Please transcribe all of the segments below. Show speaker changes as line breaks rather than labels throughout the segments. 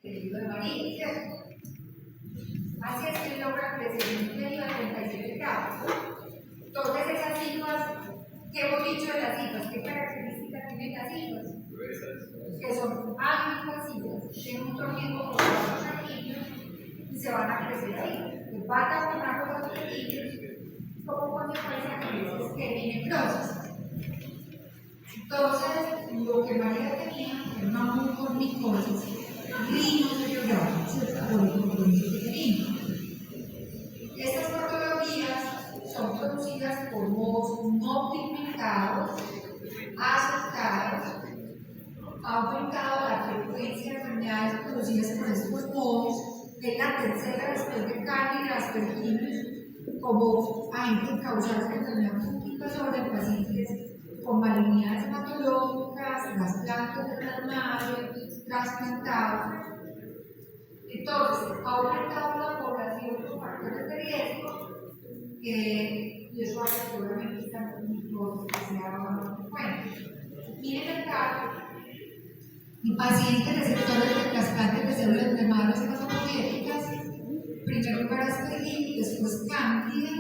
el libro de María, ¿cierto? Así es que logra crecer en un medio de 37 grados. Entonces, esas cifras, ¿qué hemos dicho de las cifras? ¿Qué características tienen las cifras? Que son agresivas, tienen un tornillo con los anillos y se van a crecer ahí. El pata con agua de los anillos, como consecuencia de que viene proceso. Entonces, lo que María tenía era una mucormicosis rinocerebral, por el compromiso que tenía. Estas patologías son producidas por mohos no pigmentados, aceptados, ha aumentado la frecuencia de enfermedades producidas por estos mohos, que es la tercera después de cáncer y aspergillus, como agente causal de enfermedad fúngica sobre pacientes con malignidades hematológicas, trasplantes de plasmario, trasplantados. Entonces, ha aumentado la población con factores de riesgo y eso hace que seguramente esta microsis que sea más frecuente. Miren el caso. Mi paciente receptores de trasplantes de células de madres hematopoyéticas, primero para aspergillus, después cándida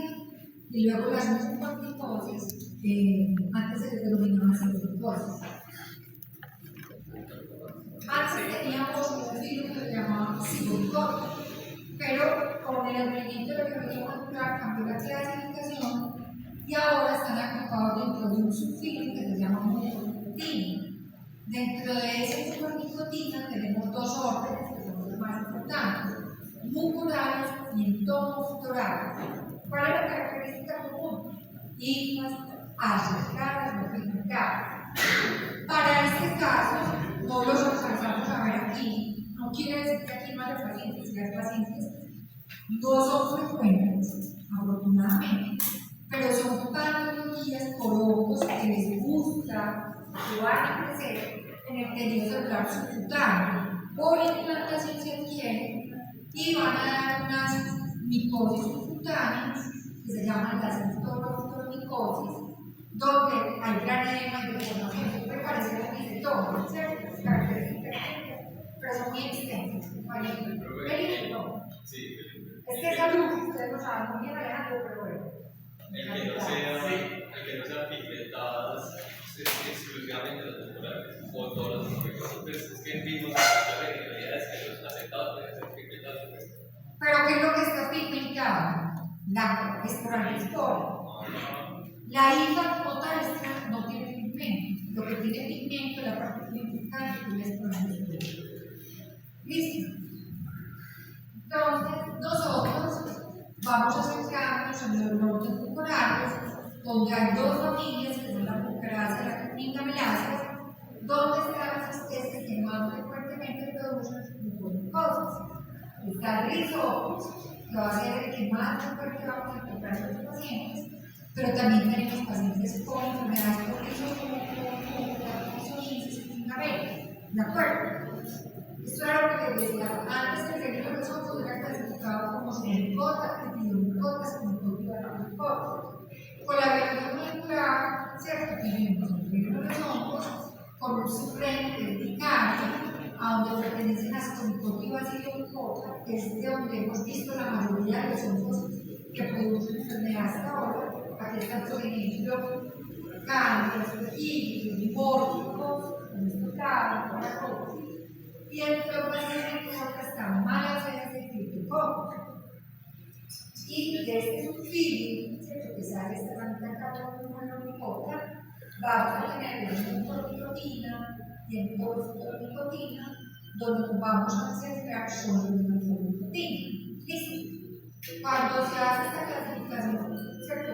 y luego las mucormicosis, antes se les denominaba cisticercosis. Antes teníamos un virus que se llamaba cisticercosis, pero con el advenimiento de la biología molecular cambió la clasificación y ahora están agrupados dentro de un subfilo que se llama mucormicotina. Dentro de esa mucormicotina tenemos dos órdenes que son los más importantes, muculares y entomoftorales. ¿Cuál es la característica común? Hifas, acercadas, no pigmentadas. Para este caso, no los alcanzamos a ver aquí. No quiere decir que aquí no haya pacientes, que hay pacientes no son frecuentes, afortunadamente, pero son patologías por hongos que les gusta que van a crecer en el tejido celular subcutáneo. Por implantación se adquieren y van a dar unas micosis subcutáneas que se llaman las entomoftormicosis, donde hay gran edema de deformación. Siempre parece la micetoma, ¿cierto? Es característica, pero son muy extensas. Felipe, ¿no?
Sí.
Es que esa luz, ustedes lo saben muy bien, Alejandro, pero bueno.
El que no sean pigmentadas exclusivamente las temporales o todas las pigmentadas. Pues es que vimos muchas regionalidades que los aceptados pueden ser pigmentados.
Pero ¿qué es lo que está pigmentado? La esporangioscoria. La hija como tal no tiene pigmento. Lo que tiene pigmento es la parte pigmentada que es la esporangioscoria. ¿Listo? Entonces, nosotros vamos a centrarnos en los brotes mucorales, donde hay dos familias, que son la mucorasa y la carmingamelasa, donde están las especies que más frecuentemente producen mucormicosis. Está el rizopus, que va a ser el que más frecuente vamos a encontrar en los pacientes, pero también tenemos pacientes con enfermedades por rizopus, como psoriasis y pingabel. ¿De acuerdo? Esto era lo que les decía antes que el los ojos era clasificado como semicota, epidemicota, semicota. Con la biología molecular, ¿cierto? Tenemos el reino de los hongos con un supremo vertical, a donde pertenecen las comicotivas y lepidoptera, que es de donde hemos visto la mayoría de los hongos que producen enfermedades hasta ahora. Aquí están, por ejemplo, cáncer, limórficos, para y el paciente que está malas veces de criptococos. Y de este subfilo, que sale esta ramita acá con una micota, vamos a tener la mucormicotina y el mucormicotina, donde nos vamos a centrar sobre la mucormicotina. ¿Listo? Cuando se hace esta clasificación, ¿cierto?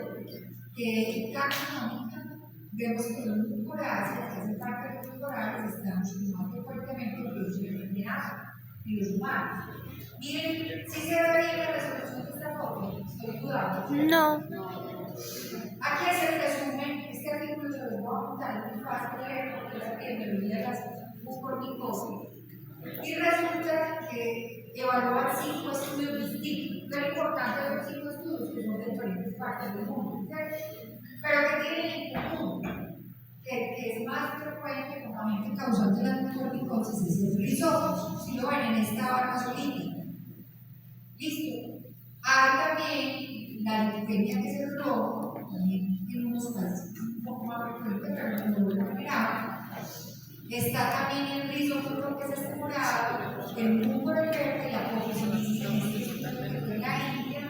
Taxonómica, vemos que los mucoráceas, que hacen parte de los mucorales, están más frecuentemente producidos en enfermedad en los humanos. Miren, si se ve bien la resolución de esta foto, estoy dudando.
No.
Aquí es el resumen, este artículo se lo voy a apuntar, es muy fácil de leer porque es la epidemiología de las mucormicosis. Y resulta que evalúan 5 estudios distintos. Lo importante de los 5 estudios que son de diferentes partes del mundo, ¿cierto? Pero que tienen en común, que es más frecuente componente causante de la mucormicosis es el rizoma. Si lo ven en esta barra solita. Listo. Hay también la lipemia, que es el rojo, también en unos casos un poco más frecuente, pero no lo general. Está también el rizoma, que es este morado, el músculo verde, la apofisitis en la India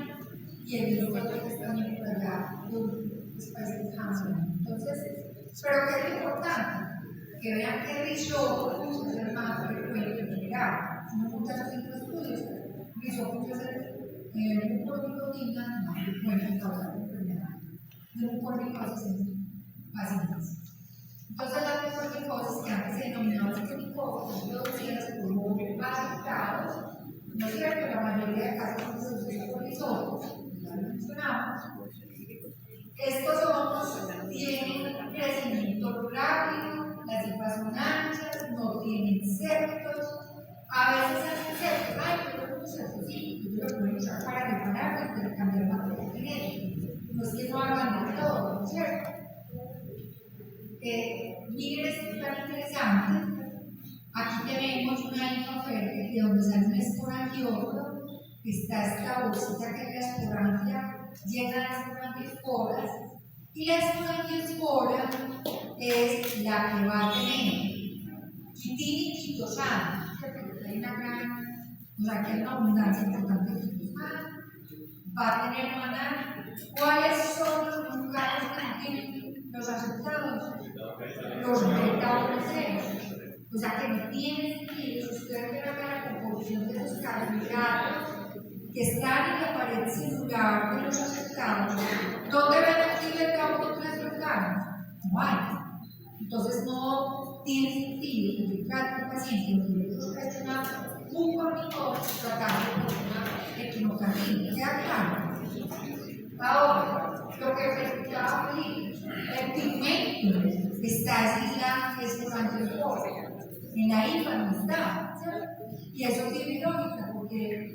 y el rizoma, que está también por allá, los países de cáncer. Entonces, pero ¿qué es lo importante? Que vean que el rizoma es el más frecuente en general. No muchos estudios, rizoma es el mucormicotina más frecuente en causar enfermedad de mucormicosis en pacientes. Entonces, las mucormicosis que antes se denominaban mucormicosis son producidas por hongos afectados, ¿no es cierto? La mayoría de casos son producidos por rizomas, ya lo mencionamos. Estos hongos tienen crecimiento rápido, las cifras son anchas, no tienen septos, a veces hacen septos, pero los septos sí, yo lo puedo usar para reparar y para cambiar material genético. No es que no hagan de todo, ¿no es cierto? Miren, esto es tan interesante. Aquí tenemos una hija fértil de donde sale un esporangióforo. Está esta bolsita que es la esporangia llena de esporangiosporas. Y la esporangiospora es la que va a tener quitina y quitosana. Hay una gran, o sea, que hay una abundancia importante de quitosana. Va a tener maná. ¿Cuáles son los lugares que tienen los aceptados? Los beta-oxenos. O sea que no tiene sentido, si ustedes ven acá la composición de los carbohidratos que están en la pared celular de los aceptados, ¿dónde ven aquí el cabo transfrontanos? No hay. Entonces no tiene sentido que cada paciente que sospecha un mucormicosis tratado con una equinocardia. ¿Queda claro? Ahora, lo que presentaba Felipe, el pigmento está en la esporangiosfora, en la hija no está, ¿cierto? Y eso tiene lógica, porque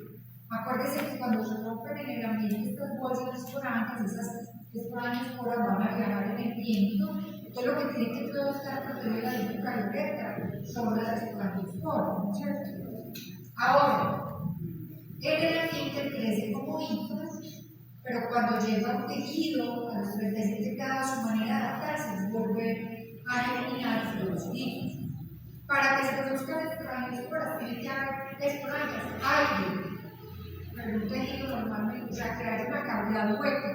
acuérdense que cuando se rompen en el ambiente estas bolsas esporangias, esas esporangiosporas van a viajar en el viento. Entonces lo que tiene que estar protegido de la luz ultravioleta son las esporangiosporas, ¿no es cierto? Ahora, en el ambiente crece como hijas, pero cuando llega al tejido, a los 37 grados, su manera de adaptarse es volver a eliminar los hijos. Para que se produzcan esporangiosporas, tiene que haber esporangias, aire, pero un tejido normalmente, o sea, que haya una cavidad hueca,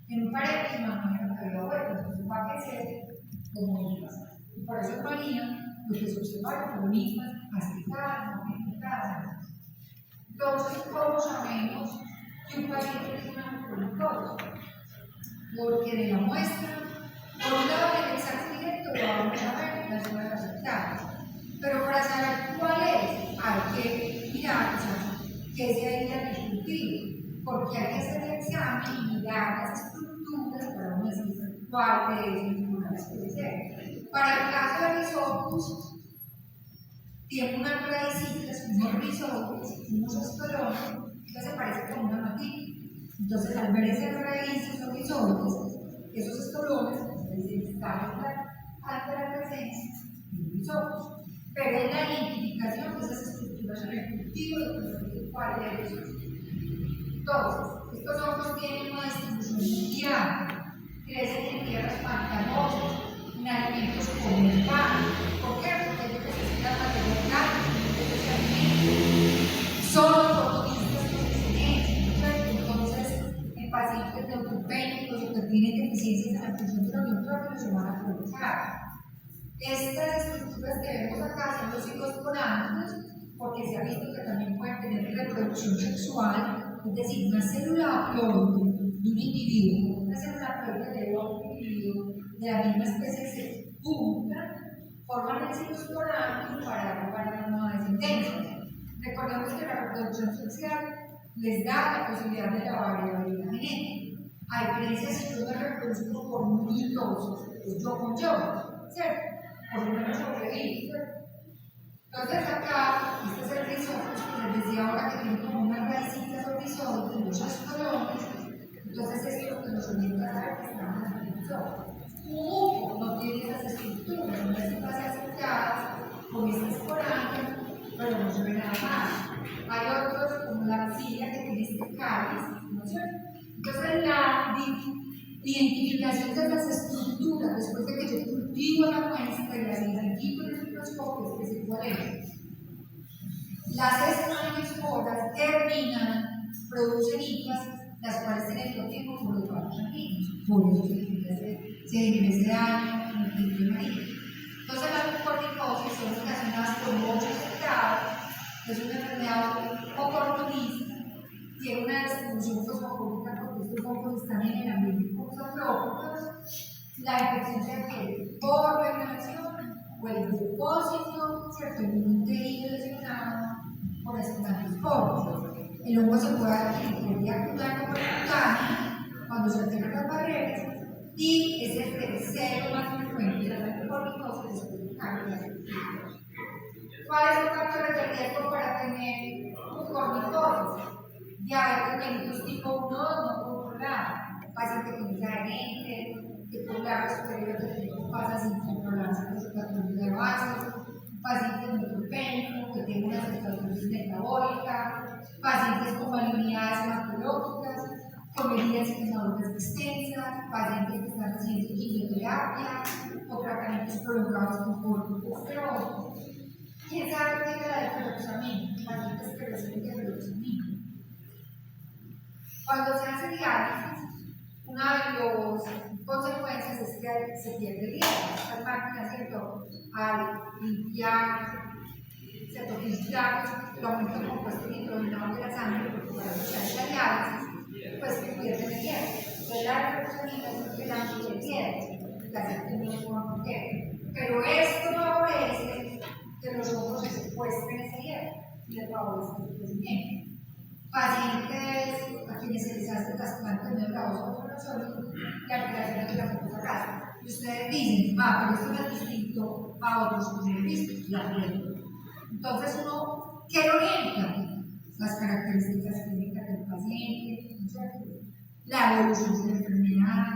en un parénquima no hay una cavidad hueca, entonces va a crecer como hijas. Y por eso María, lo que se observa como hijas asticadas, no asticadas. Entonces, ¿cómo sabemos que un paciente tiene una mucormicosis? Porque de la muestra, por un lado del examen directo lo vamos a ver las zonas aceptadas, pero para saber cuál es, hay que mirar, o sea, qué es el disruptivo, porque hay que hacer el examen y mirar las estructuras para uno decir cuál de ellas puede ser. Para el caso de Rhizopus, tiene unas raícitas, unos rizoma, unos estolones, que se parecen como una matita. Entonces, al ver esas raíces o rizomas, esos estolones, están ante la presencia de un rizoma. Pero en la identificación de esas estructuras en el cultivo de cuál es el rizoma. Entonces, estos hongos tienen una distribución mundial, crecen en tierras pantanosas, en alimentos como el pan. ¿Por qué? Porque ellos necesitan materia orgánica, ellos se alimentan. Son oportunistas los que se echan. Entonces, en pacientes neutropénicos o que tienen deficiencias en la función de los neutrófilos se van a aprovechar. Estas estructuras que vemos acá son los cigosporangios, porque se ha visto que también pueden tener reproducción sexual, es decir, una célula haploide de un individuo, una célula haploide de otro individuo de la misma especie se juntan, forman el cigosporangio para la nueva descendencia. Recordemos que la reproducción sexual les da la posibilidad de la variabilidad genética. A diferencia si yo me reproduzco por mitosis, yo con yo, ¿cierto? Por lo menos sobrevivo, ¿cierto? Entonces acá, este es el rizoma, les decía ahora que tiene como unas raícitas o rizomas, muchos colores, entonces esto es lo que nos orienta a ver que estamos en el rizoma. No tiene absorbe nada más. Hay otros, como la arcilla, que tiene este cáliz, ¿no es cierto? Entonces, la identificación de las estructuras, después de que yo cultivo la muestra y las identifico en el microscopio, es que se puede. Las esporas terminan, producen hifas, las cuales tienen el tiempo por los vasos sanguíneos. Por eso se engrese daño en el tiempo marino. Entonces, las corticosis son ocasionadas por muchos afectados, es una enfermedad oportunista, tiene una distribución cosmopolita porque estos hongos están en el ambiente cosmotróficos. La infección se adquiere por la inhalación o el depósito, ¿cierto? En un tejido lesionado por estos esporos. El hongo se puede adquirir por vía cutánea o percutánea cuando se alteran las barreras y es el tercero más frecuente de las anticorticosis después del cambio de la cirugía. ¿Cuáles son factores de riesgo para tener corticosis? Diabetes mellitus tipo 1 no controlada, paciente con diabetes, que por la superior de tiempo pasa sin controlarse los patrones de base, pacientes neutropénicos que tienen una cetosis metabólica, pacientes con malignidades hematológicas, con heridas quemaduras extensas, pacientes que están haciendo quimioterapia o tratamientos prolongados con corticosteroides. ¿Quién sabe qué es la desferroxamina? Pacientes que reciben desferroxamina. Cuando se hace diálisis, una de las consecuencias es que se pierde el hígado. Estas máquinas, ¿cierto? Al limpiar, ¿cierto? Filtrar el aumento del compuesto nitrogenado de la sangre, porque para realizar la diálisis, pues se pierde el hierro. Entonces la desferroxamina es lo que la pierde, la gente no puede meter. Pero esto favorece que los ojos se secuestren ese hierro y le favorece el crecimiento. Pacientes a quienes se les hace trasplante de médula ósea sólido y alteraciones de la mucosa gástrica. Y ustedes dicen, pero esto no es distinto a otros que hemos visto, la piel. Entonces uno, ¿qué lo orienta? Las características clínicas del paciente, la evolución de la enfermedad.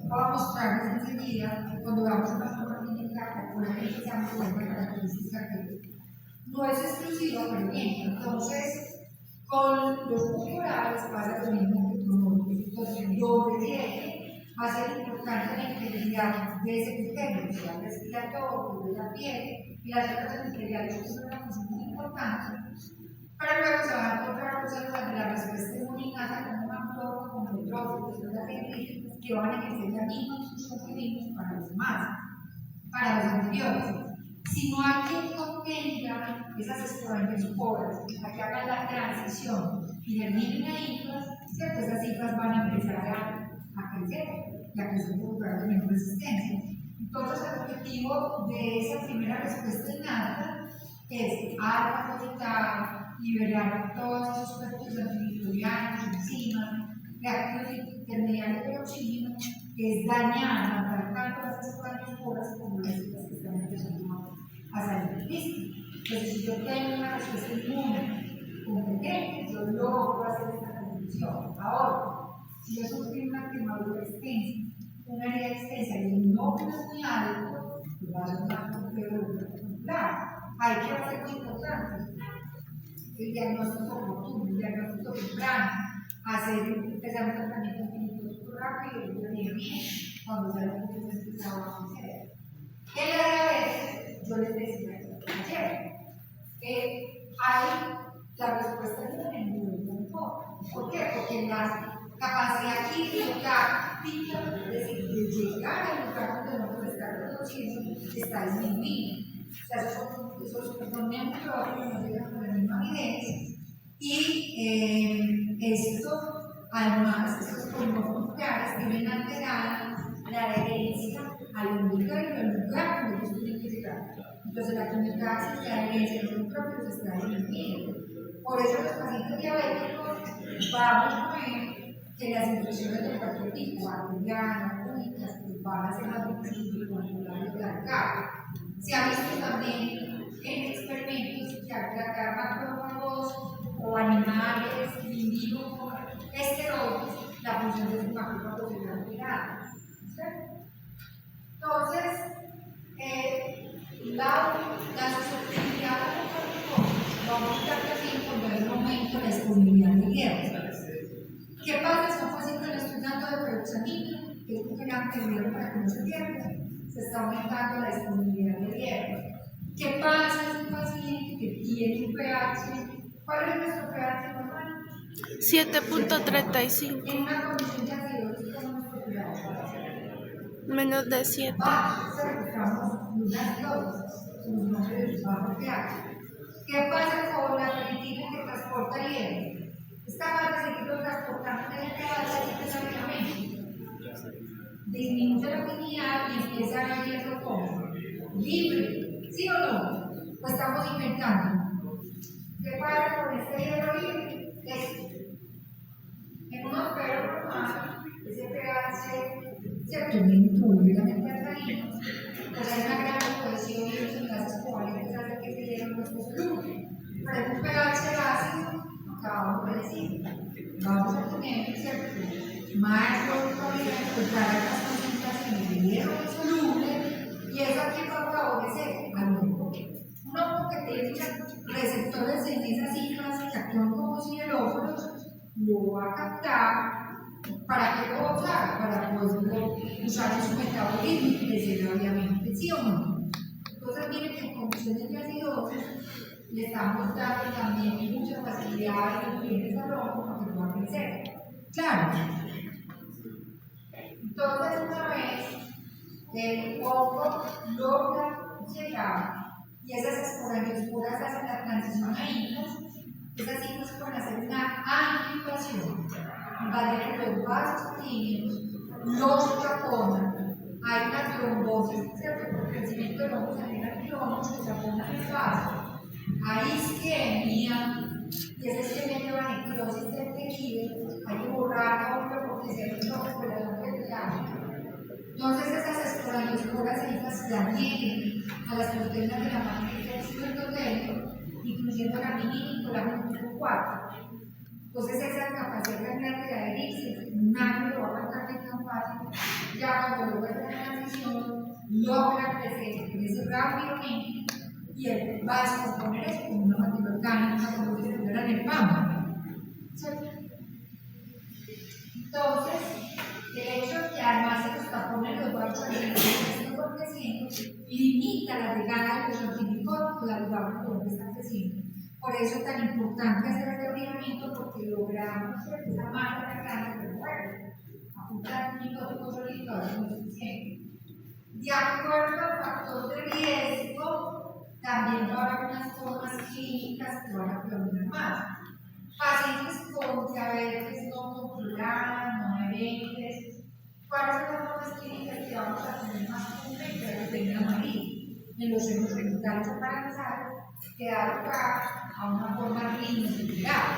Voy a mostrarles enseguida que cuando veamos una forma clínica, una vez que seamos una característica que no es exclusiva, pero bien. Entonces, con los musculares pasa lo mismo que con los entonces, donde llegue va a ser importante la integridad de ese criterio, o sea, respiratorio, de la piel y las otras integridades que son una función muy importante. Pero luego se van a encontrar los células de la respuesta inmunitaria como macrófagos, como neutrófilos, células dendríticas, que van a ejercer la misma función que vimos para los demás, para los antibióticos. Si no hay quien contenga esas esporas a que hagan la transición y terminen a hifas, ¿cierto? Esas hifas van a empezar a crecer y a crecer por lugar de menor resistencia. Entonces, el objetivo de esa primera respuesta innata es alfa-fagocitar, liberar todos esos péptidos antimicrobianos, enzimas, reactivos intermediarios del oxígeno, que es dañar, matar tanto las esporas como las células que están empezando a salir. ¿Listo? Entonces, si yo tengo una respuesta inmune competente, yo logro hacer esta condición. Ahora, si yo sufrí una quemadura extensa, una herida extensa y el nódulo es muy alto, pues va a ser más complejo de calcular. Hay que hacer muy importante el diagnóstico oportuno, el diagnóstico temprano, empezar un tratamiento clínico rápido y bien cuando ya lo que se empezaba a hacer. En la diabetes, yo les decía ayer, hay la respuesta inmune muy poco. ¿Por qué? Porque la capacidad química de llegar al lugar donde no puede estar produciendo está disminuida. O sea, esos son neutrófilos, no llegan con la misma avidez. Y esto, además, estos polímeros nucleares tienen alterada la adherencia al lugar y al lugar donde ellos tienen que llegar. Entonces, la química de la adherencia de los neutrófilos está disminuyendo. Por eso, los pacientes diabéticos vamos a ver que las infecciones de cualquier tipo, bacterianas, únicas, van a ser más difíciles de controlar y erradicar. Se ha visto también en experimentos que al tratar macrófagos o animales in vivo con esteroides, la función de sus macrófagos es alterada. Entonces, la susceptibilidad vamos a estar también cuando hay un aumento de la disponibilidad de hierro. ¿Qué pasa si un paciente le estoy dando de peroxamina, que es un gran hierro para que no se pierda? Se está aumentando la disponibilidad de hierro. ¿Qué pasa si un paciente que tiene un pH? ¿Cuál es nuestro pH normal?
7.35.
En una condición de acidosis, ¿cómo es nuestro pH?
Menos de 7.
Bajo, buscamos una acidosis, un nombre de bajo pH. ¿Qué pasa con la ferritina que transporta el hierro? Es capaz de seguirlo transportando en el pH necesariamente. Disminuye la afinidad y empieza a hierro como libre, ¿sí o no? Pues estamos inventando. ¿Qué pasa con este hierro libre? En unos perros normales, ese pH se obtiene completamente alcalino, pues hay una gran cohesión y los enlaces covalentes hacen que ese hierro no esté soluble. Pero en un pH ácido, acabamos de decir, vamos a tener, ¿cierto?, más probabilidad de encontrar las concentraciones de hierro insoluble, y eso aquí va a favorecer al hongo. Un hongo que tiene receptores en esas cifras que actúan como sideróforos, lo va a captar. ¿Para qué lo va a usar? Para poderlo usar en su metabolismo y crecer obviamente, ¿sí o no? Entonces, miren que en condiciones de acidosis le estamos dando también mucha facilidad y nutrientes al hongo para que pueda crecer. Claro. Entonces, una vez el hongo logra llegar y esas esporangiosporas hacen la transición a higos, esas higos pueden hacer una angioplación, vale que los vasos sanguíneos los taponan, hay una trombosis, ¿cierto? Por el crecimiento del hongo se genera trombos que taponan el vaso, hay isquemia, y esa isquemia lleva a necrosis del tejido, hay que borrar hongo porque se ha por la hongo del llano. Entonces esas esporangiosporas se adhieren a las proteínas de la matriz del tejido endotelico, incluyendo la minina y colágeno tipo 4. Entonces esa capacidad de adherirse, nadie lo va a tratar de tan fácil, ya cuando logra la transición, logra crece rápidamente y él va a descomponer eso como una materia orgánica, como si estuviera en el PAM. ¿Cierto? Entonces, el hecho de que además se los tapones los vasos sanguíneos por creciendo limita la llegada de los antibióticos al lugar donde está creciendo. Por eso es tan importante hacer este ordenamiento, porque logramos esa marca grande del cuerpo, apuntar antibióticos solitarios no es suficiente. De acuerdo al factor de riesgo, también va a haber unas formas clínicas que van a predominar más. Pacientes con diabetes no controlada, no adherentes. ¿Cuáles son las formas clínicas que vamos a tener más comunes? Que la tenía María. En los hemorroidales o paralizados, que da lugar a una forma rinosificada.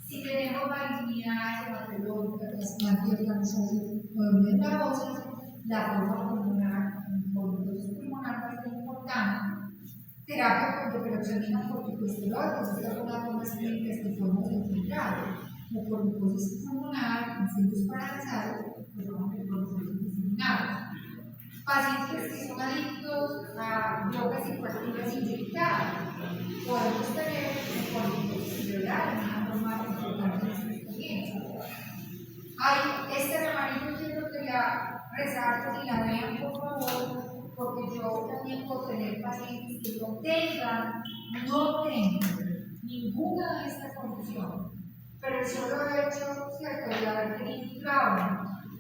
Si tenemos malignidades hematológicas, trasplante de órganos, la forma pulmonar, pulmonar va a ser importante. Terapia con peroxamina corticosteroide, pues estas son las formas clínicas que podemos encontrar. O por glucosis pulmonar, incendios paralizados, pues vamos a ver por diseminados. Pacientes que son adictos a drogas psicoactivas inyectadas, podemos tener un corticosteroide, una forma importante de esta experiencia. Este amarillo quiero que la resalten y la vean, por favor, porque yo también puedo tener pacientes que no tengan ninguna de estas condiciones, pero el solo hecho, ¿cierto?, de haber tenido un trauma,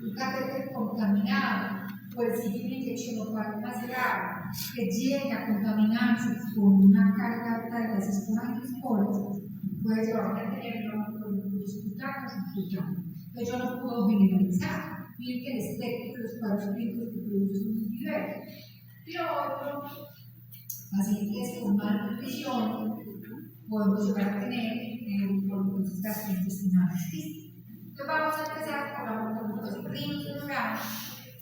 un catéter contaminado, o el sitio de inyección local más grave, que llegue a contaminarse con una carga alta de las esporangiosporas, puede llevar a tener los cutanos infiltrados. Entonces yo no puedo generalizar. Miren que el espectro de los cuadros clínicos que produce son muy diversos. Y lo otro, pacientes con malnutrición, podemos llegar a tener poliporosis gastrointestinal. Entonces vamos a empezar por la poliporosis rinosinural,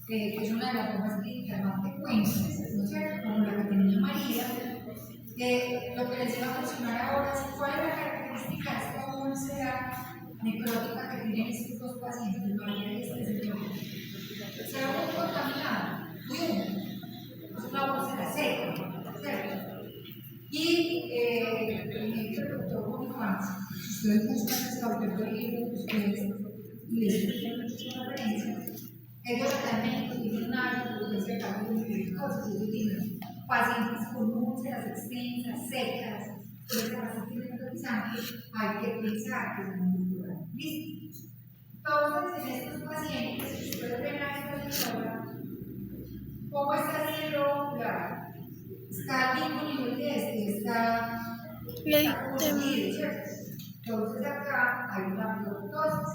que es una de las formas clínicas más frecuentes, ¿no es cierto?, como la que tenía María. Lo que les iba a mencionar ahora es cuál es la característica de esta úlcera necrótica que tienen estos dos pacientes, María y este señor. Se ve muy contaminada, muy húmeda, es una úlcera seca, ¿cierto? Y doctor Bonifaz, si ustedes buscan ese autor del libro, ustedes les tienen muchas referencias. Ellos realmente tienen una influencia de cosas, ellos dicen pacientes con úlceras extensas, secas, con esa paciente necrotizante, hay que pensar que es una cultura. ¿Listo? Entonces, en estos pacientes, ustedes ven a esta señora, ¿cómo está el cielo ocular? Está al mismo nivel que está comprometido, ¿cierto? Entonces acá hay una proptosis,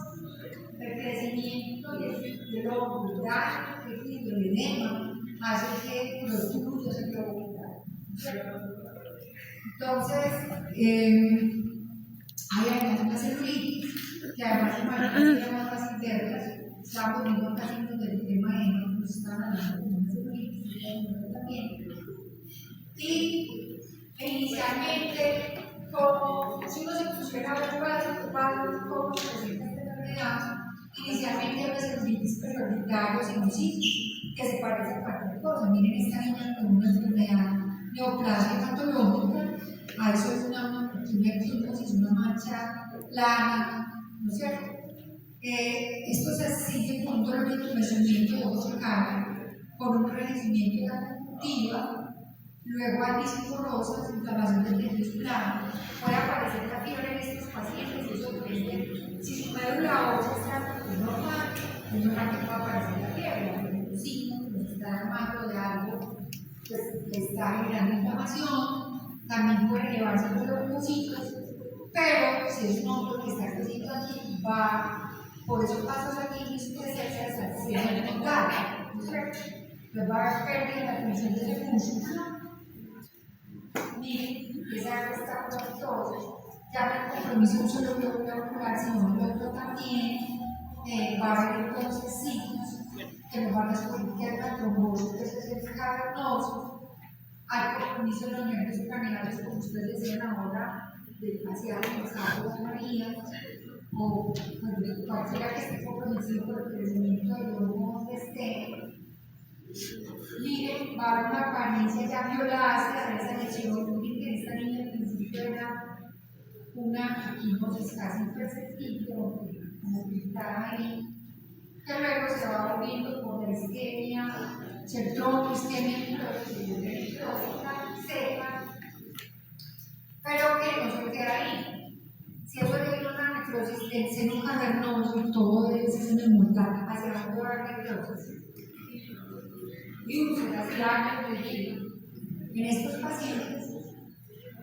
el crecimiento del óvulo, el daño, el edema, hace que los fluidos se provocan, ¿cierto? Entonces, hay además una celulitis, que además de manera que más fácil verlas, estamos viendo casi del tema de nos están hablando de una celulitis, también. Y inicialmente, como si uno se pusiera a ver cómo se presenta esta enfermedad, inicialmente hay una celulitis periorbital o sinusitis, que se parece a cualquier cosa. Miren esta niña con una enfermedad neoplasia patológica, a eso es una quimosis, una mancha plana, ¿no es cierto? Esto se sigue con un dolor de entumecimiento de ojo cercano, con un enrejecimiento de la conjuntiva, luego hay discorosas, inflamación del tejido plano, puede aparecer la fiebre en estos pacientes, eso depende. Si su médula ósea está normal, es normal que pueda aparecer la fiebre, un signo que nos está llamando de algo pues, que está generando inflamación, también puede elevarse los leucocitos, pero si es un hongo que está creciendo aquí, va por esos pasos aquí y crecerse hasta el seno total, ¿no es cierto? Entonces va a haber pérdida de la función de ese músculo. Miren, esa está proptosis, ya no hay compromiso solo ocular, sino el otro también, va a haber entonces signos que nos van a descubrir que hay una trombosis, que es el cavernoso, hay compromiso de los nervios craneales, como ustedes decían ahora, del facial, los ojos amarillos, o cualquiera que esté comprometido por el crecimiento del globo donde esté. Miren, va a haber una apariencia ya violácea de esa lesión. Miren que esta niña al principio era una quimosis casi imperceptible, como pintada ahí, que luego se va volviendo por la isquemia, se tronco, isquemia necrótica, seca, pero que no se queda ahí. Si eso es una necrosis del seno cavernoso y todo el seno inmortal, hacia dónde va la necrosis. Y úlceras largas del tejido. En estos pacientes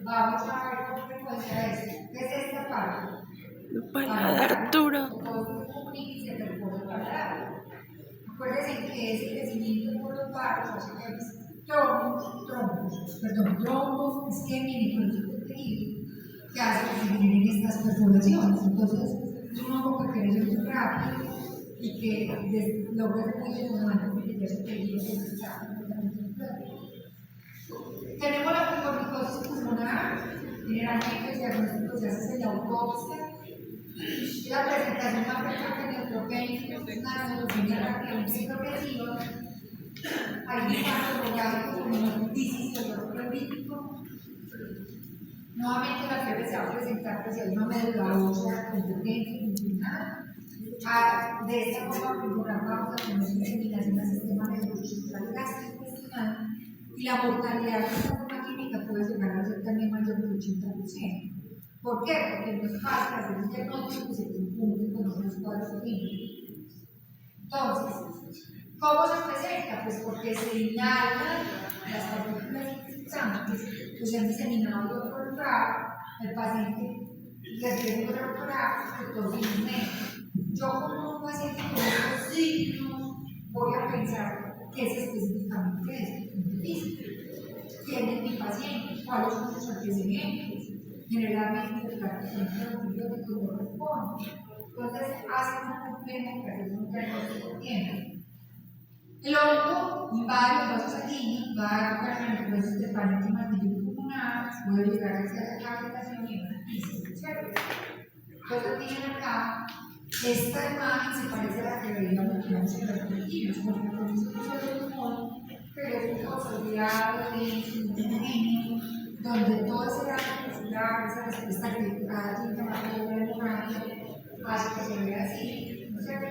vamos a ver con frecuencia esto. ¿Qué es esta parte?
Paladar duro.
Y se perfora el paladar. Acuérdense que ese crecimiento por los vasos es trombos, isquemia y necrosis del tejido, que hace que se generen estas perforaciones. Entonces, es un hongo que crece muy rápido y que logra muy deformante porque ya se tejido que está completamente inflamado. Tenemos la pulmonicosis pulmonar, generalmente el diagnóstico se hace en la autopsia. La presentación más frecuente de neutropenia es una neutropenia rápidamente progresiva. Hay infarto bronquial con una crisis del dolor prolítico. Nuevamente la fiebre se va a presentar pues, si hay una médula ósea competente, funcional. De esta forma pulmonar vamos a tener una eliminación del sistema neuromuscular gastrointestinal y la mortalidad de esta forma química puede llegar a ser también mayor del 80%. ¿Por qué? Porque no es fácil hacer un diagnóstico y se confunde con otros cuadros clínicos. Entonces, ¿cómo se presenta? Pues porque se inhalan las partículas infectantes, pues se han diseminado por el trago, el paciente recibe un doctorado, entonces yo como un paciente con estos signos voy a pensar qué es específicamente esto. ¿Quién es mi paciente? ¿Cuáles son sus antecedentes? Generalmente prácticamente los antibióticos no responden. Entonces hace un complejo que hace un diagnóstico de tiempo. El hongo invade los vasos sanguíneos, va a dar una necrosis de parénquima pulmonar, puede llegar a ser la cavitación y una crisis, ¿cierto? Entonces tienen acá, esta imagen se parece a la que veíamos en los perspectivos, porque con eso no se ve un pulmón, pero es un consolidado, es un homogéneo, donde todo ese daño muscular, esa respuesta que cada inflamatoria, hemorragia, hace que se vea así, ¿no es cierto?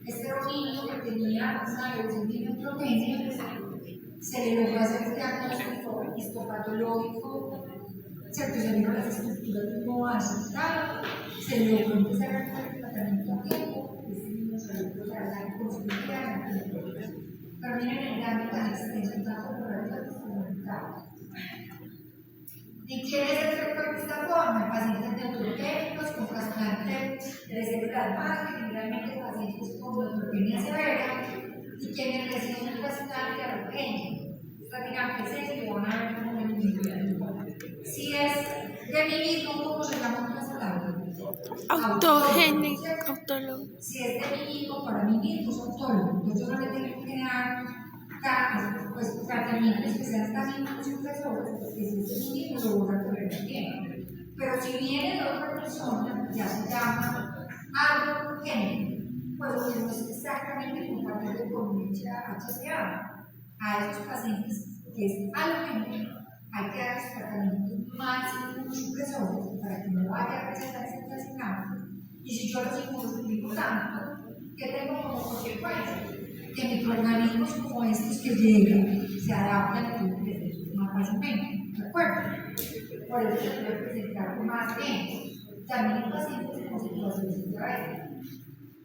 Este era un niño que tenía una leucemia neutropenia, se le logró hacer el diagnóstico histopatológico, ¿cierto? Se vieron las estructuras no aceptadas, se logró empezar a hacer el tratamiento a tiempo, este niño se logró tratar con su pero miren el daño tan extenso, tanto corporal como mental. ¿Y quién es el sector de esta forma? Pacientes neutropénicos con trasplante de células madre, generalmente pacientes con neutropenia severa, y quienes reciben un trasplante allogeneo. Esta dinámica es que van a ver cómo me si es de mí mismo, ¿cómo se llama en venezolano?
Autogénico, autólogo.
Si es de mí mismo, para mí mismo es autólogo. Entonces yo no le tengo que dar pues, tratamientos que sean tan impresores, porque si es de mí mismo lo voy a correr bien. Pero si viene de otra persona, ya se llama autogénico. Pues lo mismo es exactamente compatible con HCA. A esos pacientes que es alogénico, hay que darles tratamientos más supresores para que no vaya a rechazar ese trasplante. Y si yo los inmunosuprimo tanto, ¿qué tengo como consecuencia? Que microorganismos como estos que llegan se adaptan y pueden crecer más fácilmente. ¿De acuerdo? Por eso se puede presentar más bien. También en pacientes con situaciones de diabetes.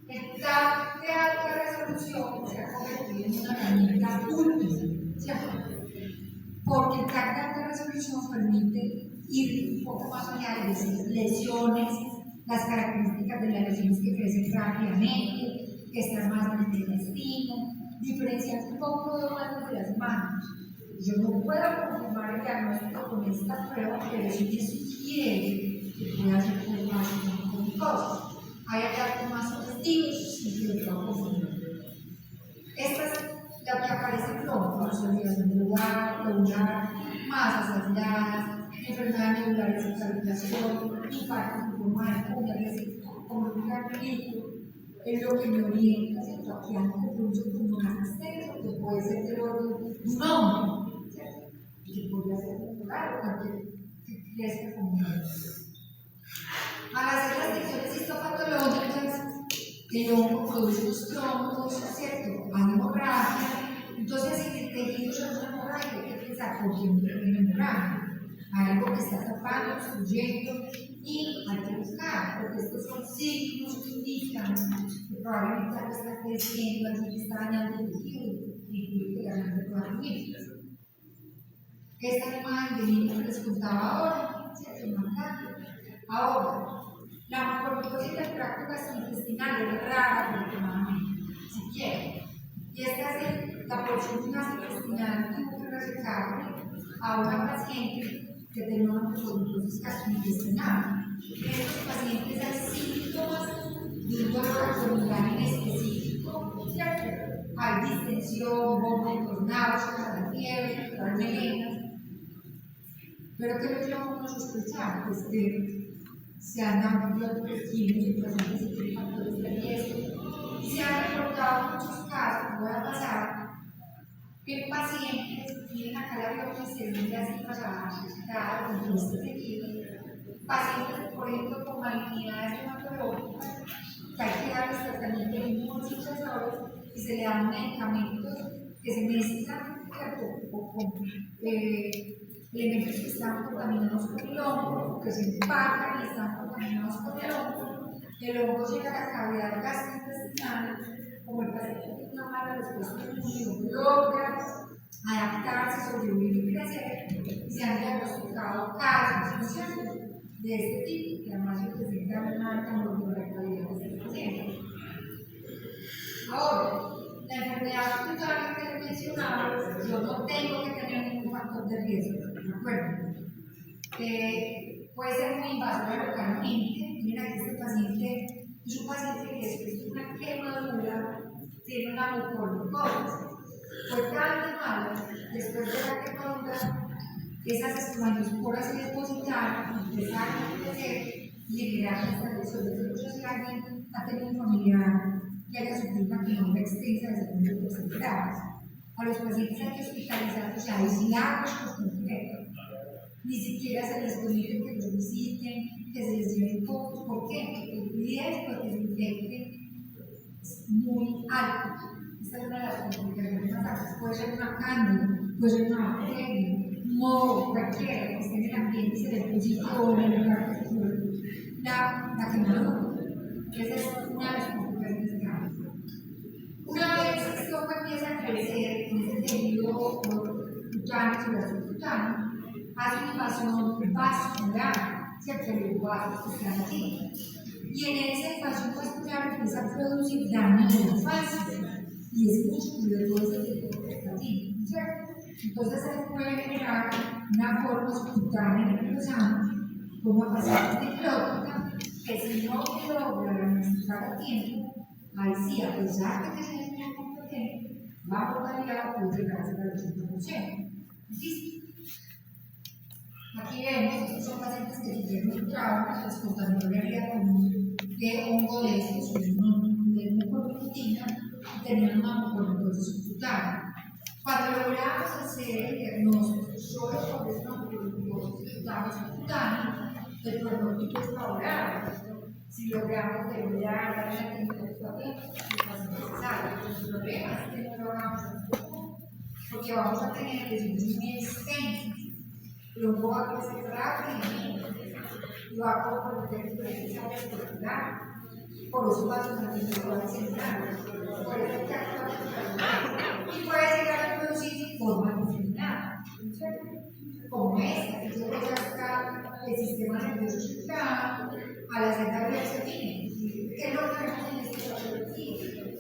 El TAC de alta resolución se ha convertido en una herramienta útil, ¿cierto? Porque el TAC de alta resolución permite ir un poco más allá de decir lesiones, las características de las lesiones que crecen rápidamente, que están más en el intestino, diferenciar un poco de más de las manos. Yo no puedo confirmar el diagnóstico con esta prueba, pero sí me sugiere que pueda ser por más con cosas. Hay hallazgos más objetivos y que lo confirmar. Esta es la que aparece en flor, consolidación del lugar, masas aisladas, enfermedades medulares de circulación, infartos en forma de puña, es decir, como un líquido, es lo que me orienta, ¿cierto? Aquí hay un recurso pulmonar extenso, que puede ser del orden de un hombre, ¿cierto? Y que podría ser popular o cualquier que crezca como un hombre. Al hacer las disecciones histopatológicas, el hongo produce los trombos, ¿cierto? Hay hemorragia. Entonces, si el tejido es una hemorragia, hay que pensar por qué no tiene hemorragia. Hay algo que está tapando, obstruyendo, y hay que buscar, porque estos son signos que indican que probablemente algo está creciendo, algo que está dañando el tejido, y que la gente pueda vivir. Esta imagen de niño que les contaba ahora, ¿cierto? Ahora, la macromicosis del tracto gastrointestinal es rara, afortunadamente, si quieren. Y esta es la porción gastrointestinal que tuvo que resecarle a una paciente que tenía una macromicosis gastrointestinal. En estos pacientes hay síntomas de un dolor abdominal en específico, ¿cierto? Hay distensión, vómitos, náuseas, fiebre, melenas. Pero ¿qué es lo que uno sospechar? Pues que se han dado antibióticos químicos en pacientes que tienen factores de riesgo y se han reportado muchos casos, voy a pasar, que pacientes tienen acá la biopsia segunda así para con este tejido, pacientes, por ejemplo, con malignidades hematológicas, que hay que darles tratamiento de inmunosupresores y se le dan medicamentos que se mezclan con elementos que están contaminados con el hongo, que se empacan y están contaminados con el hongo llega a la cavidad gastrointestinal, como el paciente tiene una mala respuesta inmune, logra adaptarse, sobrevivir y crecer, y se han diagnosticado casos de este tipo, que además se presentan una alta mortalidad de este paciente. Ahora, la enfermedad cutánea que les mencionaba, yo no tengo que tener ningún factor de riesgo, ¿de acuerdo? Puede ser muy invasora localmente. Miren aquí este paciente, es un paciente que después de una quemadura tiene una mucormicosis. Fue tan mala, después de la quemadura, esas esquamatosporas se depositaron, empezaron a crecer y generaron esta lesión. Entonces, si alguien ha tenido un familiar que haya sufrido una quemadura extensa de segundo y tercer grado, a los pacientes hay que hospitalizarlos y aislarlos por completo. ni siquiera se les permite que los visiten, que se les lleven fotos. ¿Por qué? Porque el riesgo de que se infecten es muy alto. Esta es una de las complicaciones más altas. Puede ser una cándida, puede ser una bacteria, un moho, cualquiera que esté en el ambiente y se le posicione en el lugar que se la quemadura. Esa es una de las complicaciones graves. Una vez esto empieza a crecer en ese tejido cutáneo, sobre subcutáneo, hace una invasión vascular, ¿cierto? Los vasos que están aquí. Y en esa invasión vascular empieza a producir daño de la fascia y es músculo de todo ese tipo que está allí, ¿cierto? Entonces se puede generar una forma subcutánea necrosante con una paciente necrótica que si no logra diagnosticar a tiempo, ahí sí, a pesar de que se es competente, la mortalidad puede llegar a ser del 80%. ¿Listo? Aquí vemos, estos son pacientes que tuvieron un trauma, les contaminaría con un hongo de estos, de mucovirutina, y tenían una mucormitosis subcutánea. Cuando logramos hacer el diagnóstico solo por esta mucormitosis subcutánea, el pronóstico es favorable. Si logramos debilitar la temperatura, el paciente se salva. El problema es que no logramos hacerlo, porque vamos a tener lesiones muy extensas. Luego va a crecer rápidamente y va a comprometer diferencias articulares. Por eso va a ser una articular central. Por eso que actúa y puede llegar a producir forma determinada, como esta, que se busca el sistema nervioso central a la zeta bioxetina. ¿Qué es lo que vemos en este caso?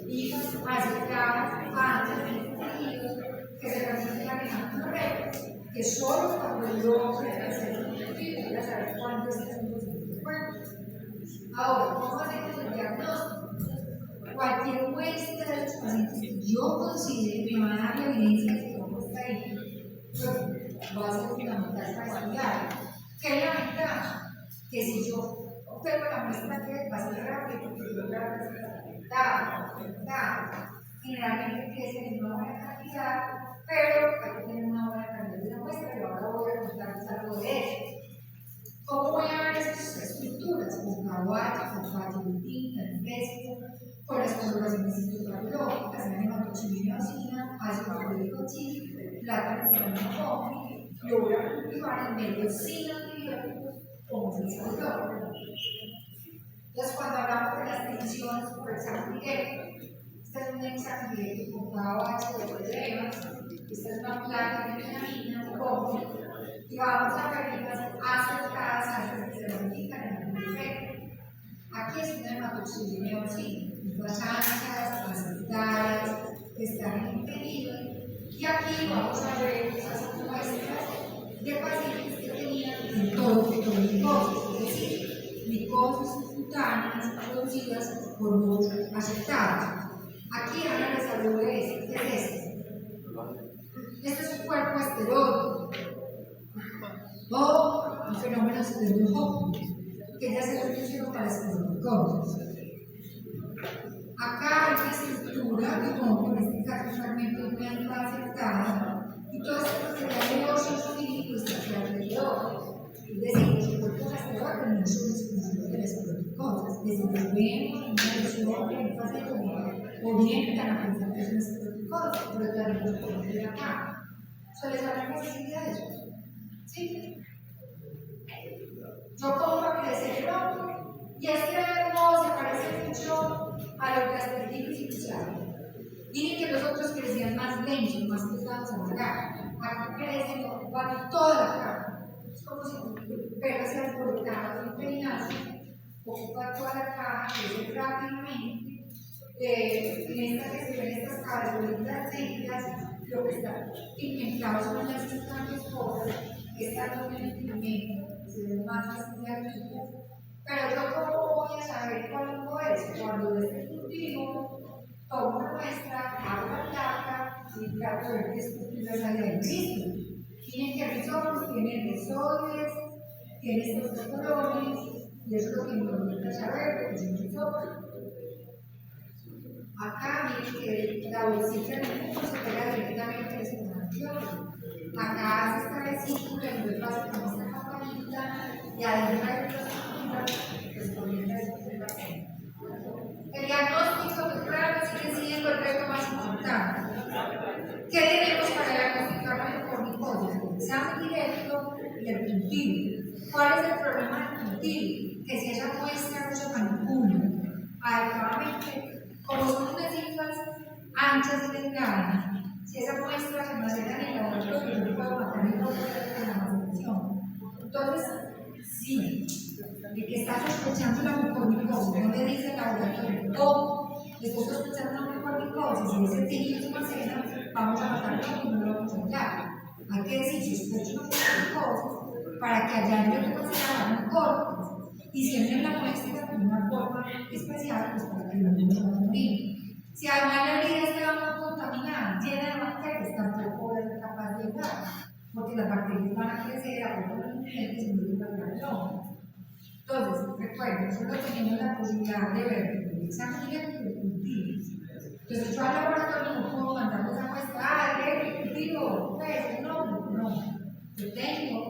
Hijos aceptadas antes de tejidos que se transmiten en los retos, que solo cuando el hombre hacer un tejido, ya saber cuánto es el de cuerpos. Ahora, ¿cómo hacemos el diagnóstico? Cualquier muestra de los pacientes que yo considere me va a dar la evidencia de que no está ahí, pues va a ser fundamental para estudiar. ¿Qué es la ventaja? Que si yo obtengo la muestra que va a ser rápido, porque yo la resultado, generalmente crece en una buena cantidad, pero hay que tener una buena calidad de la muestra y ahora voy a contarles algo de eso. ¿Cómo voy a ver esas estructuras? Con caballo, con patrotín, perfecto, con las coloraciones histopatológicas, en hematoxilinosina, ácido clorhidroxil, plátano con coffee, lo voy a cultivar en medio sin antibióticos como se saludó. Entonces, cuando hablamos de las tensiones por examen directo, este es un examen directo con caballo de pruebas, esta es una placa de melamina, coffee, y vamos a ver las acercadas antes que se verifican en el efecto. Aquí es una hematoxilinosina, las anchas, acercadas, que están en el tejido, y aquí vamos a ver esas muestras de pacientes que tenían en todo tipo de micosis, es decir, micosis cutáneas producidas por moho aceptados. Aquí Ana les habló de esto, ¿qué es esto? Este es un cuerpo esteroide o un fenómeno esteroidógeno que ya se utiliza para esteroides. Acá hay una estructura de hongo, en este caso un fragmento de una afectada, y todo esto material de oxofílico está alrededor. Es decir, los cuerpos esteroides no son exclusivos de las esteroidosas, desde que vemos una lesión en fase de comida, orientan a pensar que es una esteroidosa, pero también los podemos ver acá. ¿Se les habrá necesidad de eso? ¿Sí? Yo pongo a crecer el hongo y este hongo se parece mucho a lo que hasta el inicial. Miren que los otros crecían más lentos, más pesados a la cara. Aquí crecen, ocupan toda la cara. Es como si tu pelo se alborotaran sin peinarse, ocupa toda la cara, crece rápidamente. En esta que se ven estas caras negras, lo que está pigmentado son las sustancias pobres, que están en el pigmento, se ven más fácilmente. Pero yo cómo voy a saber cuál hongo es cuando desde el cultivo tomo una muestra, hago la placa y trato de ver qué estructuras hay ahí mismo. Tienen que rizomes, tienen rizoides, tienen estos colores, y eso es lo que me gusta saber, porque es un rizoma. Acá miren que la bolsita del mundo se pega directamente a ese antibiótico. acá se está el círculo y luego pasa con esta campanita y adentro hay otras campanillas pues comienza a hacer. El diagnóstico, pues claro, sigue siendo el reto más importante. ¿Qué tenemos para diagnosticar la mucormicosis? El examen directo y el cultivo. ¿Cuál es el problema del cultivo? Que si esa muestra no se manipula adecuadamente, como son unas cifras anchas y delgadas, si esa muestra se macera en el laboratorio, no puedo matar el proceso de la maceración. Entonces, sí, el que está sospechando la mucormicosis no le dice al laboratorio, no, estoy sospechando la mucormicosis, y ese tejido se macera, vamos a matarlo y no lo vamos a hallar. Hay que decir, sospecho una mucormicosis para que allá no le considerar la mucormicosis. Y siempre la muestra de una forma especial, pues para que no nos vamos a morir. Si además la herida está muy contaminada, llena de bacterias, tampoco va a ser capaz de llegar, porque las bacterias van a crecer a todos los nutrientes y no van a llegar. Entonces, recuerden, nosotros tenemos la posibilidad de ver el examen directo y el cultivo. Entonces, yo al laboratorio no puedo mandar esa muestra, el cultivo, pues, no. Yo tengo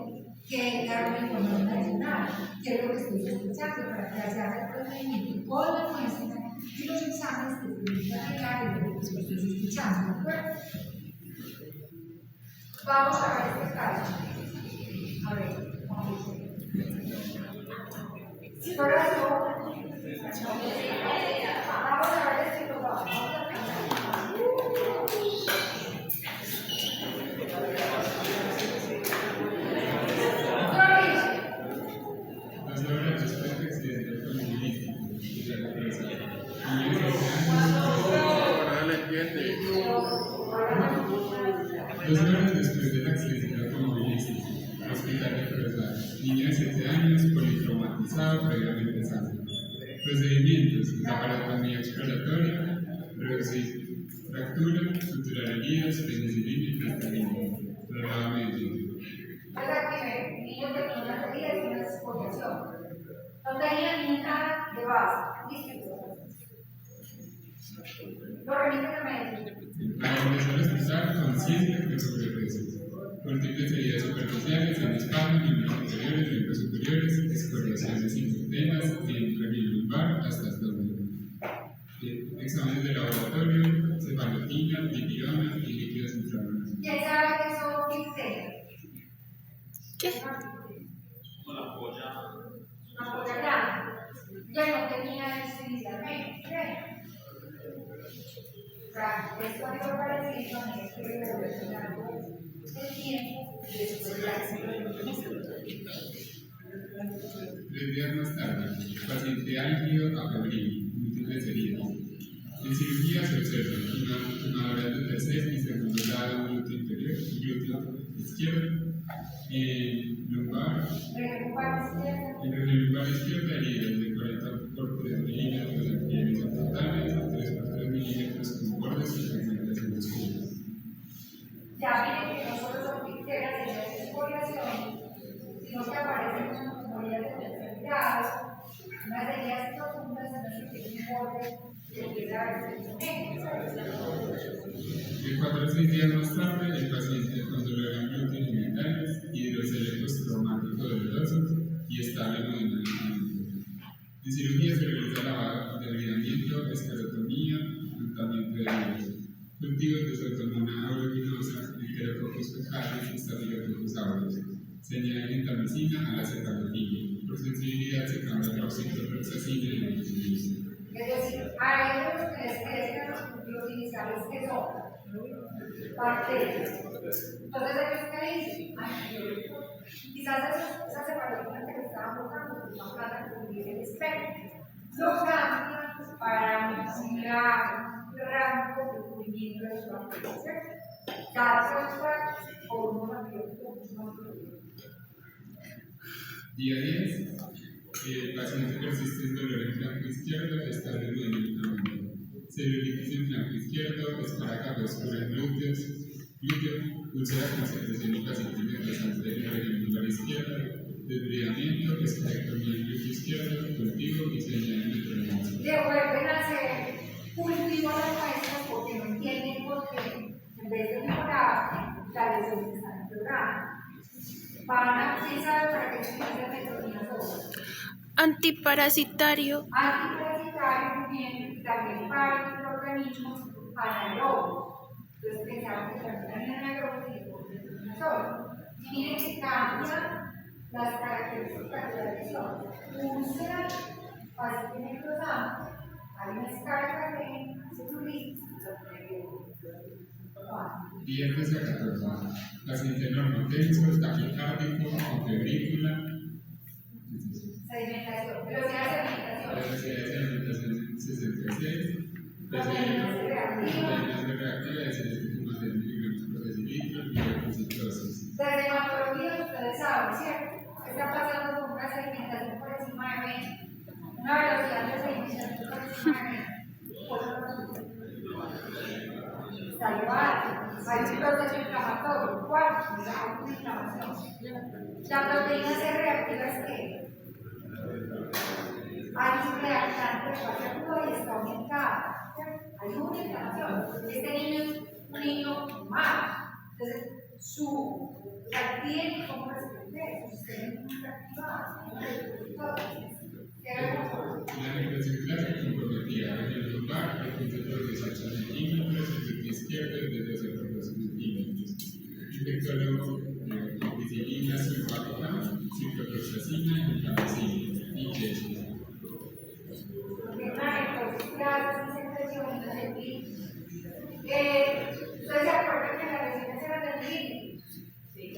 que dar una información adicional, que es lo que estoy sospechando, para que se haga el procedimiento con la muestra y los exámenes que permitan arreglar lo que estoy sospechando, ¿de acuerdo? Vamos a ver este caso. A ver, vamos a ver. Si fuera yo, vamos a ver este caso.
Dos horas después del accidente automovilístico, hospital de Corozal, niño de 7 años, politraumatizado, previamente sano. Procedimientos: laparotomía exploratoria, reducir fractura, suturar heridas, penicilina y plastilina. Traslado médico.
Niños que tienen las heridas y una exfoliación. No tenían ni nada de base. Lo remiten a médico.
Al ingresar al hospital, consciente de sobrepeso. Múltiples heridas superficiales en espalda, miembros inferiores, miembros superiores, escoriaciones sintotemas, en perfil lumbar hasta abdomen. Exámenes de laboratorio, cefalotina, lipidoma y líquidos inflamables.
¿Quién sabe qué son ticteras?
¿Qué?
Una polla.
Una polla grande. Ya no tenía inicialmente. Esto es algo parecido a este el tiempo después de la accidente.
3 días más tarde, paciente álgido a febril, múltiples heridas. En cirugía se observa quemaduras de tercer y segundo grado glúteo inferior, glúteo izquierdo, lumbar, en el lumbar izquierdo heridas de 40 por 3 milímetros en pliegues frontales, 3 por 3 milímetros con bordes y fragmentación oscuras.
Ya miren que no solo son ticteras y la exfoliación, sino que aparecen unas heridas de tercer grado, unas heridas profundas en las que tienen bordes de
De 4 a 6 días más tarde, el paciente con dolor en glúteos genitales, hidrocele postraumático doloroso y estable modinalmente. En cirugía se realiza lavado, debridamiento, esclerotomía, untamiento de heridas. Cultivos de Pseudomonas aeruginosa, Enterococcus fecalis y Staphylococcus aureus. Se añade gentamicina a la cefalotina. Por sensibilidad se cambia la oxitocloxacina y la insulina.
Es decir, a ellos los que les crecen los iniciales que son bacterias. Entonces, ellos qué dicen, quizás esa cefalotina que le estaban buscando, pues más plata que tuviera el espectro, lo cambian para un rango de cubrimiento de su bacteria, ¿cierto? Cada cosa por un antibiótico mucho más productivo.
Día 10. El paciente persiste en dolor en flanco izquierdo, estable modinalmente. Celulitis en flanco izquierdo, esparaca oscura en glúteo, úlcera con secreción y fascitis anterior en el lumbar izquierdo, desbridamiento, esclerectomía en glúteo izquierdo, cultivo y señal en el tronco.
Le vuelven a hacer cultivo a las muestras porque no entienden por qué, en vez de mejorar, la lesión está programa. Van a utilizar para que se utilice metronidazol.
Antiparasitario.
Antiparasitario también para el organismo anaerobios. Entonces pensamos que también anaerobios y metronidazol. Y miren que cambia las características de la lesión. Úlcera, fácil de necrosante, hay una escala de celulitis,
Viernes a 14. Paciente normotenso, taquicárdico, con febrícula.
sedimentación, velocidad de sedimentación.
Velocidad de sedimentación 66. Proteínas reactivas de 7,6 miligramos por decilitro y leucocitosis.
Desde hematología ustedes saben, ¿cierto? ¿Qué está pasando con una sedimentación por encima de 20? Una velocidad de sedimentación por encima de 20. Está elevada. Hay un proceso inflamatorio. ¿Cuál? Hay una inflamación. La proteína C reactiva es que hay un reactante de fase aguda y está aumentada. Hay una inflamación. Este niño es un niño malo. Entonces, tiene como responder, su sistema inmune activado.
La migración clásica comprometida en el lumbar, el concepto de 18 centímetros, el pie izquierdo de 12 a 14 centímetros. Infectólogo, ampicilina, sulfato, ciprofloxacina, inflamacina y leche.
¿Ustedes se acuerdan que las lesiones eran del límite?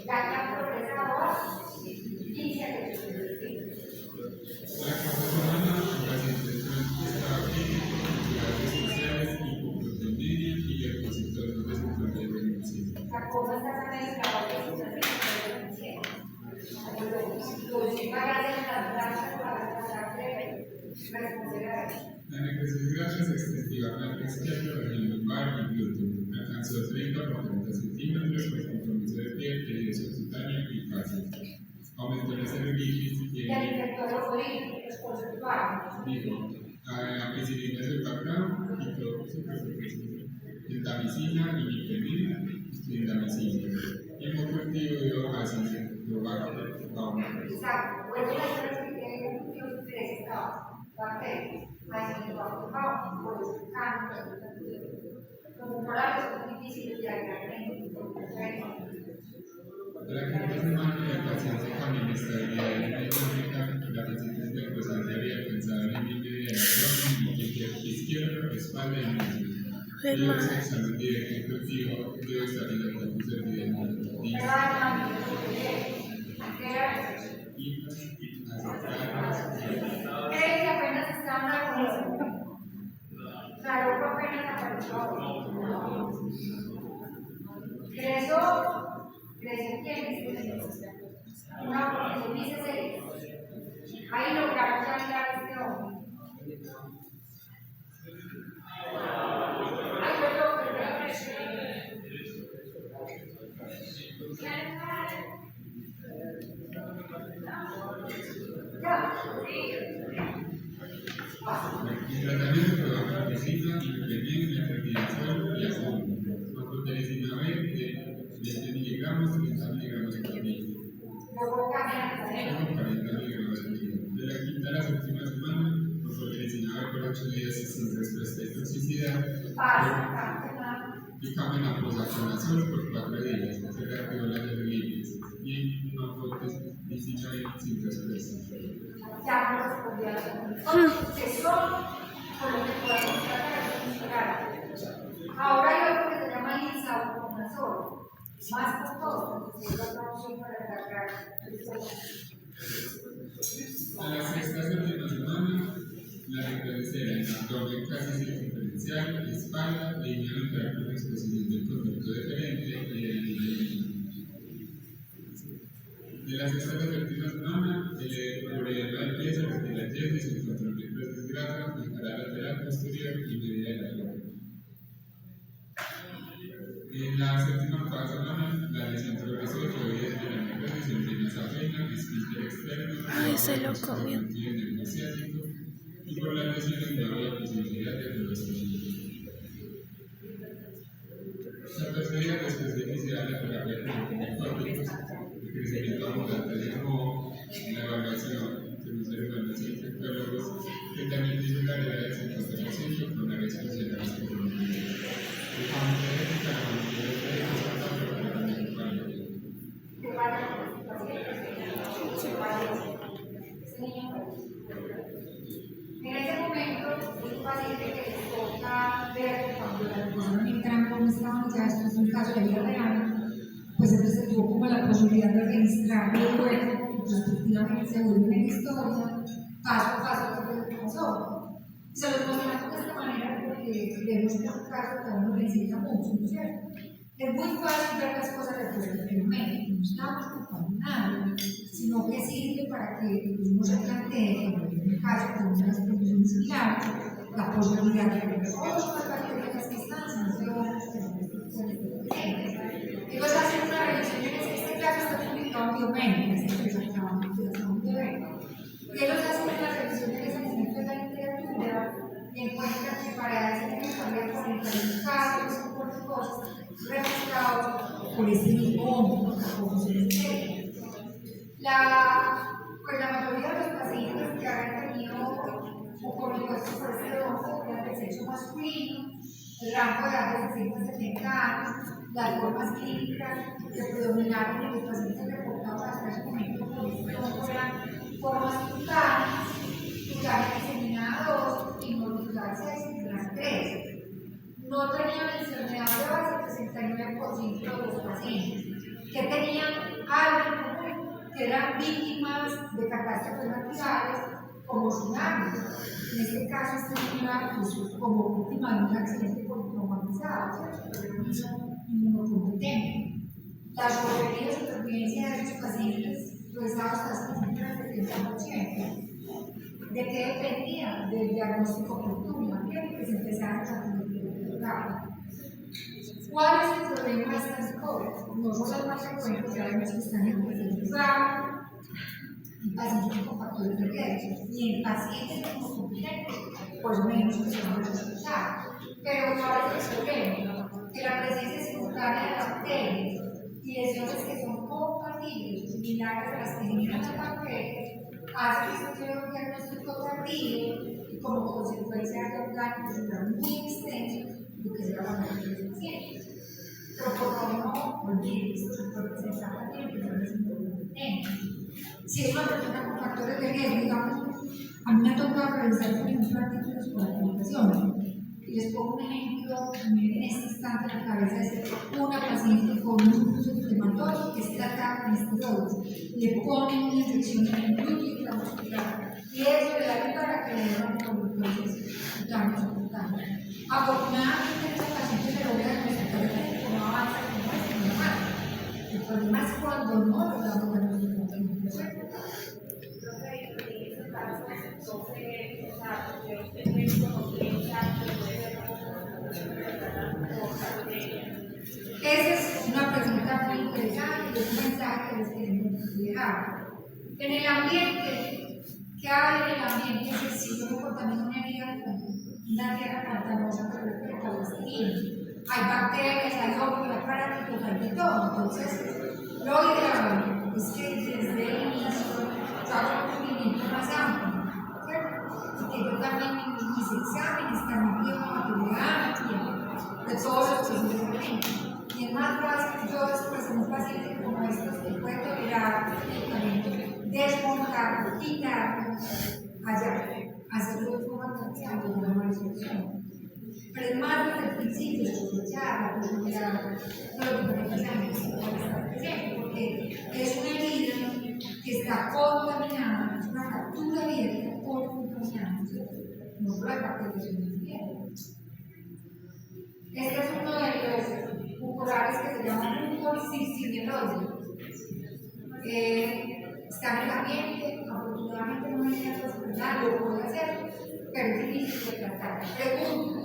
Ya que han progresado a 15 lesiones.
La cuarta semana, el paciente estaba clínico, cuidados sociales, hipoproteinemia y leucocitosis de su propia organización.
La cosa está analizada de su servicio. Los llegan a las plantas para tratar de responder a eso.
La necrosis grasa se extendió a la izquierda, región lumbar y glúteo. Alcanzó 30 por 30 centímetros con compromiso de piel, tejido subcutáneo y fácil. Aumentó la celulitis y
Y el infectólogo
dijo, ampicilina sulfacram, quitó gentamicina, imiperidina, clindamicina. Hemocultivo dio ácido global.
Exacto. Vuelve a hacer los tres estados. Bacterias. Ahí lo bajamos por el cambio. Los morales son difíciles de agregar.
La quinta semana, el paciente con inestabilidad hemodinámica, la resistencia glucosa había alcanzado el límite de abdomen, izquierdo, espalda y muslo. Luego se examen directo y cultivo debe estar en la corpus
¿Creen que apenas están reconociendo? Claro, que apenas apareció. ¿Creció quién? Una porque dice 6. Ahí lograron cambiar este hombre. Ay, perdón.
El tratamiento de la medicina incluye metronidazol y azul. Amphotericina B de 20 miligramos, 30 miligramos por día. Luego 40 miligramos por día. De la quinta a la séptima semana, amphotericina B por 8 días sin respuesta y toxicidad. Y camenoprozazol por 4 días. Se reactivó la celulitis. Y amphotericina B sin respuesta.
Ya no respondía que son con lo que podemos tratar de mejorar. Ahora hay algo que se llama lisauconazol, más costoso, que es otra opción para tratar
a la sexta séptima semana, la necrosis era en abdomen casi circunferencial, espalda, línea lateral con exposición del conducto deferente y de la línea. De la sexta a la séptima semana, el problema del pie se retira el yeso y se encontró necrosis grasa en cara lateral posterior y media de la boca. En la séptima octava semana, la lesión progresó y fue evidente la necrosis en venas afenas, esfínter externo,
Ay, se lo comió.
y por las lesiones no había posibilidad de progresión. La tercera después de iniciar la terapia terapéutica, el crecimiento ambulante como la evaluación, que nos evaluación de psicólogos, que también tiene una área del 50% con área especial a las comunidades. El cambio de ética, la mayoría de derechos, pero también para
en ese momento, un paciente que les toca ver cuando la persona entran con esta ya esto es un caso de vida real, pues entonces se tuvo como la posibilidad de registrarlo luego, respectivamente se vuelve en historia, paso a paso lo que pasó. Se los mostramos de esta manera porque vemos que es un caso que a uno le enseña mucho, ¿no es cierto? Es muy fácil ver las cosas de perspectiva médica, no estamos culpando nada, sino que sirve para que uno se plantee, cuando en un caso con unas condiciones similares, la posibilidad de que otras bacterias que están siendo ellos hacen una revisión, en este caso está publicado en Biomédica, que se acaba de ver. Ellos hacen una revisión en ese momento de la literatura y encuentran que para ese tipo había 41 casos, por cosas, registrados por ese mismo hongo, como se dice. Pues la mayoría de los pacientes que han tenido o compuestos por este hongo eran del sexo masculino, el rango de edad de 60 a 70 años, las formas clínicas que predominaron en los pacientes reportados hasta ese momento por este hongo eran formas cutáneas, diseminada 2 y molecular 6, las 3. No tenían enfermedad de base el 69% de los pacientes, que tenían algo en común, que eran víctimas de catástrofes naturales como tsunamis. En este caso, esta señora como víctima de un accidente traumatizado, inmunocompetente. La sobrevida y supervivencia de estos pacientes estaba hasta el 70%. ¿De qué dependía? Del diagnóstico oportuno, que se empezara a tratar. ¿Cuál es el problema de estas cosas? No son las más frecuentes, sabemos que están en pacientes graves, en pacientes con factores de riesgo, y en pacientes inmunocompetentes, pues menos que se van a escuchar. Pero ¿cuál es el problema? Que la presencia simultánea de bacterias y lesiones que son compatibles, similares a las que generan las bacterias, hace que se lleve un diagnóstico tardío y como consecuencia de un daño cerebral muy extenso, lo que se va a hacer los pacientes. Pero por favor no olviden, estos factores se están también personas incompetentes. Si es una persona con factores de riesgo, digamos, a mí me ha tocado realizar por ejemplo artículos por aplicación. Y les pongo un ejemplo, miren en este instante la cabeza es una paciente con un lupus eritematoso que es tratada con esteroides. Le ponen una inyección en el glúteo intramuscular y eso le da para que le den tuberculosis cutánea. Afortunadamente, esa paciente se logra diagnosticar como avanza como es normal. El problema es cuando no logramos diagnosticar. Esa es una pregunta muy interesante y es un mensaje que les queremos dejar. En el ambiente, ¿qué hay en el ambiente? Si yo me contamino una herida con una tierra pantanosa que refiere a la hay bacterias, hay hongos, hay parásitos, hay de todo. Entonces, lo ideal es que desde el inicio yo haga un movimiento más amplio, ¿cierto? Y que yo también mis exámenes también llevo material de todos los procesos. Y es más fácil yo después en un paciente como estos que puede tolerar el desmontar, quitar, allá, hacerlo de forma consciente de una mala solución. Pero es más desde el principio escuchar la posibilidad de los diferentes años que pueden estar presentes, porque es una herida que está contaminada, es una fractura abierta por contaminación, no por la bacterias en el piel. Este es uno de los mucolares que se llama mucorciscinerosis. Está en el ambiente, afortunadamente no hay nada personal, lo puede hacer, pero es difícil de tratar. Pregunta.